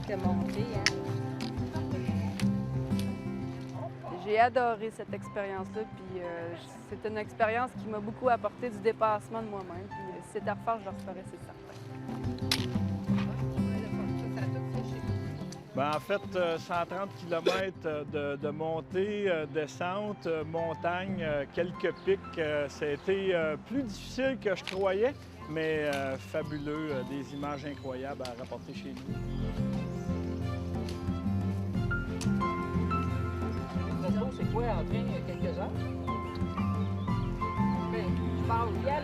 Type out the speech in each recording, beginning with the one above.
que monter, hein? J'ai adoré cette expérience-là, puis c'est une expérience qui m'a beaucoup apporté du dépassement de moi-même. Puis si c'était à refaire, je le referais, c'est certain. Bien, en fait, 130 km de montée, descente, montagne, quelques pics, ça a été plus difficile que je croyais, mais fabuleux, des images incroyables à rapporter chez nous. C'est quoi, en train, quelques heures? Je pars hier,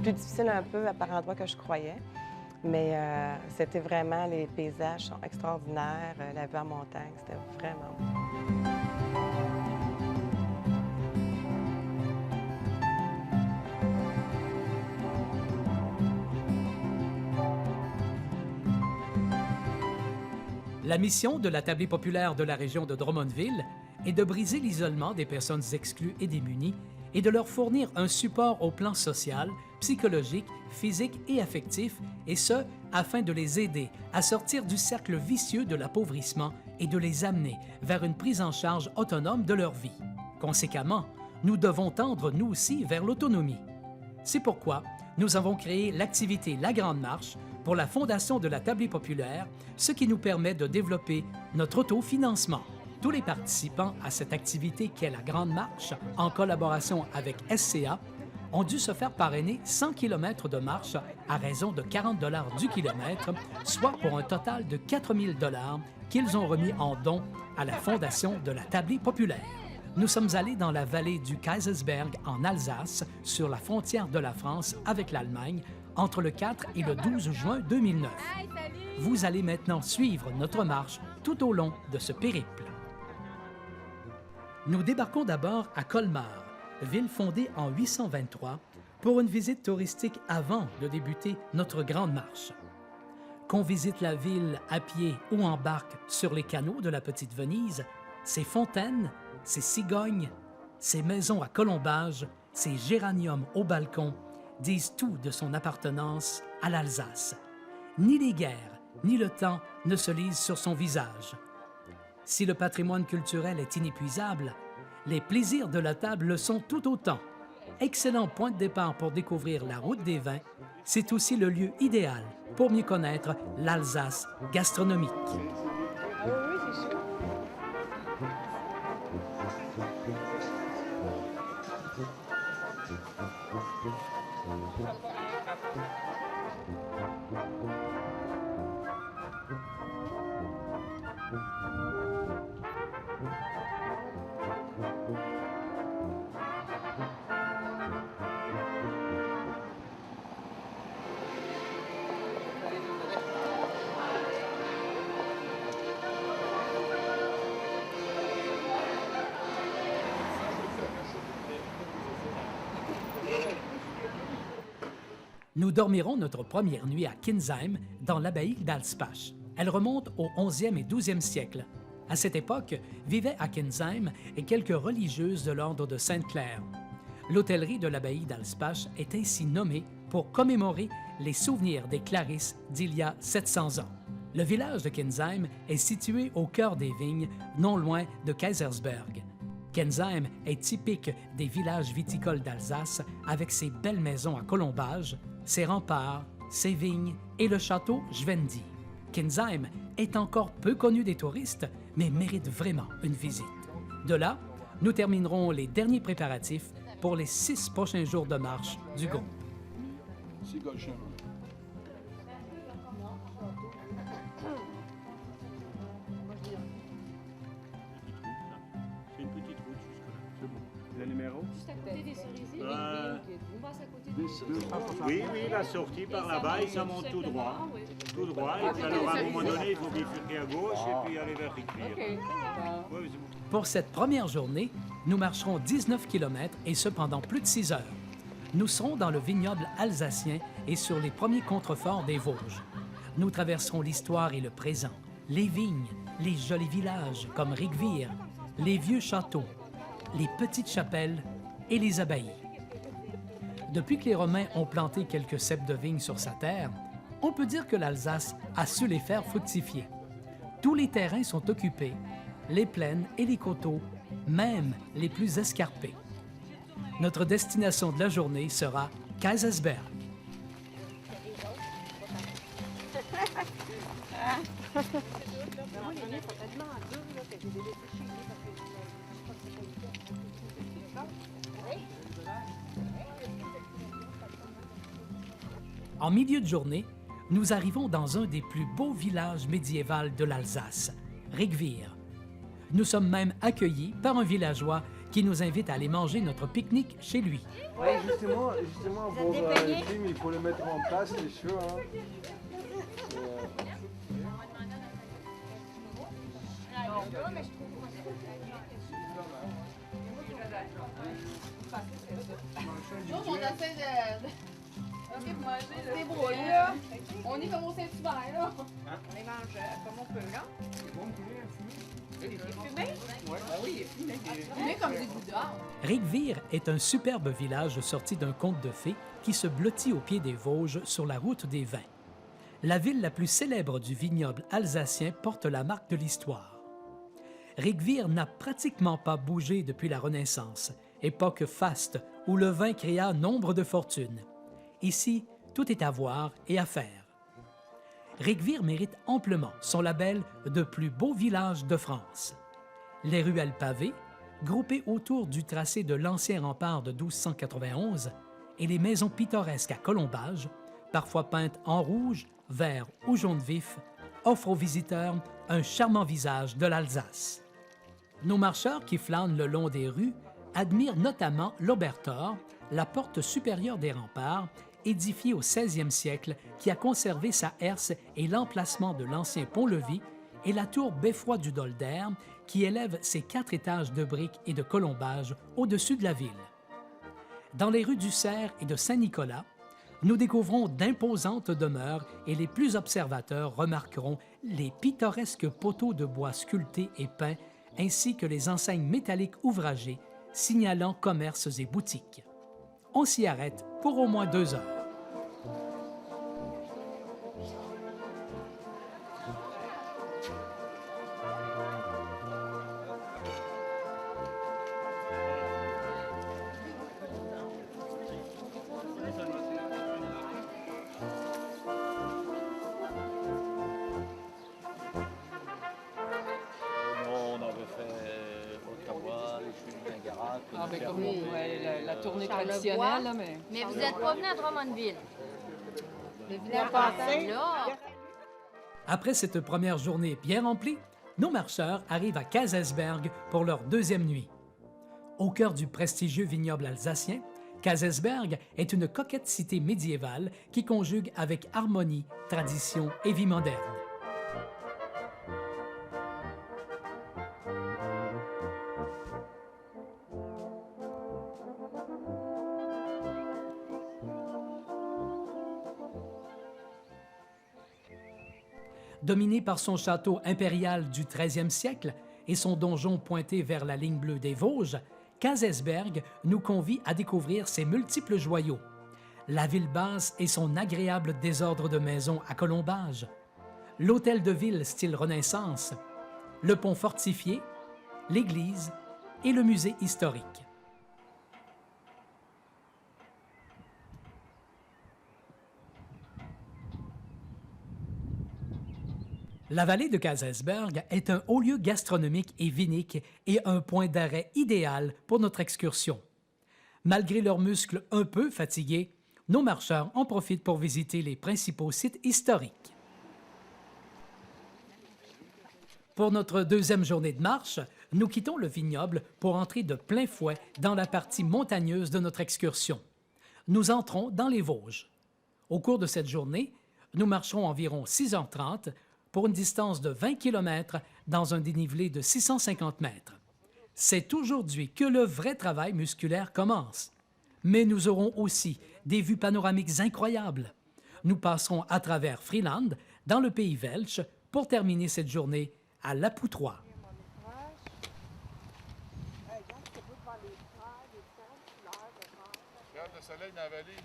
Plus difficile un peu par endroits que je croyais, mais c'était vraiment, les paysages sont extraordinaires, la vue en montagne, c'était vraiment beau. La mission de la Tablée populaire de la région de Drummondville est de briser l'isolement des personnes exclues et démunies et de leur fournir un support au plan social, psychologique, physique et affectif, et ce, afin de les aider à sortir du cercle vicieux de l'appauvrissement et de les amener vers une prise en charge autonome de leur vie. Conséquemment, nous devons tendre, nous aussi, vers l'autonomie. C'est pourquoi nous avons créé l'activité La Grande Marche pour la Fondation de la Tablée populaire, ce qui nous permet de développer notre autofinancement. Tous les participants à cette activité qu'est la Grande Marche, en collaboration avec SCA, ont dû se faire parrainer 100 km de marche à raison de 40 $ du kilomètre, soit pour un total de 4 000 $ qu'ils ont remis en don à la Fondation de la Tablée populaire. Nous sommes allés dans la vallée du Kaisersberg en Alsace, sur la frontière de la France avec l'Allemagne, entre le 4 et le 12 juin 2009. Vous allez maintenant suivre notre marche tout au long de ce périple. Nous débarquons d'abord à Colmar, ville fondée en 823, pour une visite touristique avant de débuter notre grande marche. Qu'on visite la ville à pied ou en barque sur les canaux de la Petite Venise, ses fontaines, ses cigognes, ses maisons à colombage, ses géraniums au balcon, disent tout de son appartenance à l'Alsace. Ni les guerres, ni le temps ne se lisent sur son visage. Si le patrimoine culturel est inépuisable, les plaisirs de la table le sont tout autant. Excellent point de départ pour découvrir la route des vins, c'est aussi le lieu idéal pour mieux connaître l'Alsace gastronomique. Ah oui, c'est sûr. Nous dormirons notre première nuit à Kinsheim, dans l'abbaye d'Alspach. Elle remonte au 11e et 12e siècle. À cette époque, vivaient à Kinsheim quelques religieuses de l'ordre de Sainte-Claire. L'hôtellerie de l'abbaye d'Alspach est ainsi nommée pour commémorer les souvenirs des Clarisses d'il y a 700 ans. Le village de Kinsheim est situé au cœur des vignes, non loin de Kaisersberg. Kinsheim est typique des villages viticoles d'Alsace avec ses belles maisons à colombage, ses remparts, ses vignes et le château Schwendi. Kinsheim est encore peu connu des touristes, mais mérite vraiment une visite. De là, nous terminerons les derniers préparatifs pour les 6 prochains jours de marche du groupe. C'est une petite route jusque-là. C'est bon. Le numéro? Juste à côté des cerisiers, on passe à côté Oui, la sortie par là-bas et ça monte tout droit. Tout droit. Et puis alors à un moment donné, il faut bifurquer à gauche et puis aller vers Riquier. Pour cette première journée, nous marcherons 19 km et ce pendant plus de 6 heures. Nous serons dans le vignoble alsacien et sur les premiers contreforts des Vosges. Nous traverserons l'histoire et le présent, les vignes, les jolis villages comme Rigvir, les vieux châteaux, les petites chapelles et les abbayes. Depuis que les Romains ont planté quelques ceps de vigne sur sa terre, on peut dire que l'Alsace a su les faire fructifier. Tous les terrains sont occupés, les plaines et les coteaux, même les plus escarpés. Notre destination de la journée sera Kaysersberg. En milieu de journée, nous arrivons dans un des plus beaux villages médiévaux de l'Alsace, Rigvir. Nous sommes même accueillis par un villageois qui nous invite à aller manger notre pique-nique chez lui. Oui, justement pour le film, il faut le mettre en place, les cheveux. On essaie de... OK, pour manger, se débrouiller, là. On est comme au Saint-Hubert, là. On les mange comme on peut, là. C'est bon, il est fumé? Oui, il est fumé. Fumé comme des boudards. Rigvir est un superbe village sorti d'un conte de fées qui se blottit au pied des Vosges sur la route des vins. La ville la plus célèbre du vignoble alsacien porte la marque de l'histoire. Rigvir n'a pratiquement pas bougé depuis la Renaissance, époque faste où le vin créa nombre de fortunes. Ici, tout est à voir et à faire. Rigvir mérite amplement son label de plus beau village de France. Les ruelles pavées, groupées autour du tracé de l'ancien rempart de 1291, et les maisons pittoresques à colombage, parfois peintes en rouge, vert ou jaune vif, offrent aux visiteurs un charmant visage de l'Alsace. Nos marcheurs qui flânent le long des rues admirent notamment l'Obertor, la porte supérieure des remparts, édifiée au 16e siècle, qui a conservé sa herse et l'emplacement de l'ancien pont-levis, et la tour Beffroi du Dolder, qui élève ses 4 étages de briques et de colombage au-dessus de la ville. Dans les rues du Cerf et de Saint-Nicolas, nous découvrons d'imposantes demeures et les plus observateurs remarqueront les pittoresques poteaux de bois sculptés et peints, ainsi que les enseignes métalliques ouvragées signalant commerces et boutiques. On s'y arrête pour au moins 2 heures. Ah, ben comme ouais, la tournée traditionnelle, là, mais... Mais vous n'êtes pas venu à Drummondville. Mais venez à passer. Là, Après cette première journée bien remplie, nos marcheurs arrivent à Kaysersberg pour leur 2e nuit. Au cœur du prestigieux vignoble alsacien, Kaysersberg est une coquette cité médiévale qui conjugue avec harmonie, tradition et vie moderne. Dominé par son château impérial du 13e siècle et son donjon pointé vers la ligne bleue des Vosges, Kaysersberg nous convie à découvrir ses multiples joyaux. La ville basse et son agréable désordre de maisons à colombage, l'hôtel de ville style Renaissance, le pont fortifié, l'église et le musée historique. La vallée de Kaysersberg est un haut lieu gastronomique et vinique et un point d'arrêt idéal pour notre excursion. Malgré leurs muscles un peu fatigués, nos marcheurs en profitent pour visiter les principaux sites historiques. Pour notre 2e journée de marche, nous quittons le vignoble pour entrer de plein fouet dans la partie montagneuse de notre excursion. Nous entrons dans les Vosges. Au cours de cette journée, nous marcherons environ 6h30 pour une distance de 20 km dans un dénivelé de 650 mètres. C'est aujourd'hui que le vrai travail musculaire commence. Mais nous aurons aussi des vues panoramiques incroyables. Nous passerons à travers Friesland, dans le pays Welsh, pour terminer cette journée à La Poutroie. Regarde le soleil dans la vallée.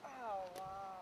Oh, wow!